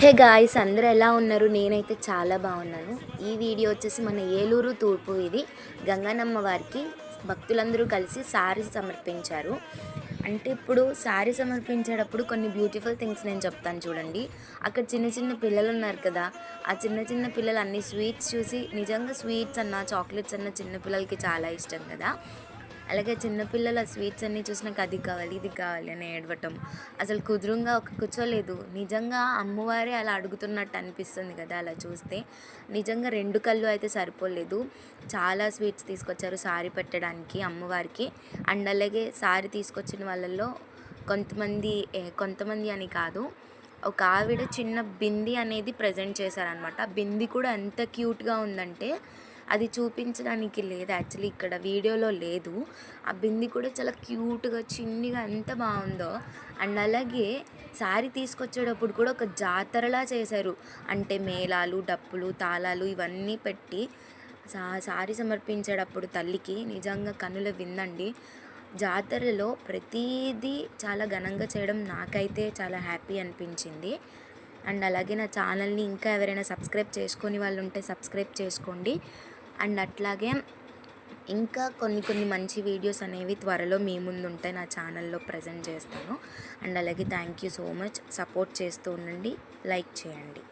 Hey guys, అందరూ ఎలా ఉన్నారు? నేనైతే చాలా బాగున్నాను. ఈ వీడియో వచ్చేసి మన ఏలూరు తూర్పు ఇది గంగానమ్మ వారికి భక్తులందరూ కలిసి శారీ సమర్పించారు. అంటే ఇప్పుడు శారీ సమర్పించేటప్పుడు కొన్ని బ్యూటిఫుల్ థింగ్స్ నేను చెప్తాను చూడండి. అక్కడ చిన్న చిన్న పిల్లలు ఉన్నారు కదా, ఆ చిన్న చిన్న పిల్లలు అన్ని స్వీట్స్ చూసి, నిజంగా స్వీట్స్ అన్న చాక్లెట్స్ అన్న చిన్న పిల్లలకి చాలా ఇష్టం కదా. అలాగే చిన్నపిల్లల స్వీట్స్ అన్నీ చూసినాక అది కావాలి ఇది కావాలి అని ఏడవటం, అసలు కుదురుగా ఒక కూర్చోలేదు. నిజంగా అమ్మవారే అలా అడుగుతున్నట్టు అనిపిస్తుంది కదా అలా చూస్తే. నిజంగా రెండు కళ్ళు అయితే సరిపోలేదు, చాలా స్వీట్స్ తీసుకొచ్చారు సారీ పెట్టడానికి అమ్మవారికి. అండ్ అలాగే సారీ తీసుకొచ్చిన వాళ్ళల్లో కొంతమంది అని కాదు, ఒక ఆవిడ చిన్న బింది అనేది ప్రజెంట్ చేశారనమాట. బింది కూడా ఎంత క్యూట్గా ఉందంటే అది చూపించడానికి లేదు, యాక్చువల్లీ ఇక్కడ వీడియోలో లేదు. ఆ బింది కూడా చాలా క్యూట్గా చిన్నగా ఎంత బాగుందో. అండ్ అలాగే శారీ తీసుకొచ్చేటప్పుడు కూడా ఒక జాతరలా చేశారు. అంటే మేళాలు, డప్పులు, తాళాలు ఇవన్నీ పెట్టి శారీ సమర్పించేటప్పుడు తల్లికి నిజంగా కన్నుల విందండి. జాతరలో ప్రతిదీ చాలా ఘనంగా చేయడం నాకైతే చాలా హ్యాపీ అనిపించింది. అండ్ అలాగే నా ఛానల్ని ఇంకా ఎవరైనా సబ్స్క్రైబ్ చేసుకొని వాళ్ళు ఉంటే సబ్స్క్రైబ్ చేసుకోండి. అండ్ అట్లాగే ఇంకా కొన్ని మంచి వీడియోస్ అనేవి త్వరలో మీ ముందు ఉంటాయి, నా ఛానల్లో ప్రజెంట్ చేస్తాను. అండ్ అలాగే thank you so much, support చేస్తూ ఉండండి, లైక్ చేయండి.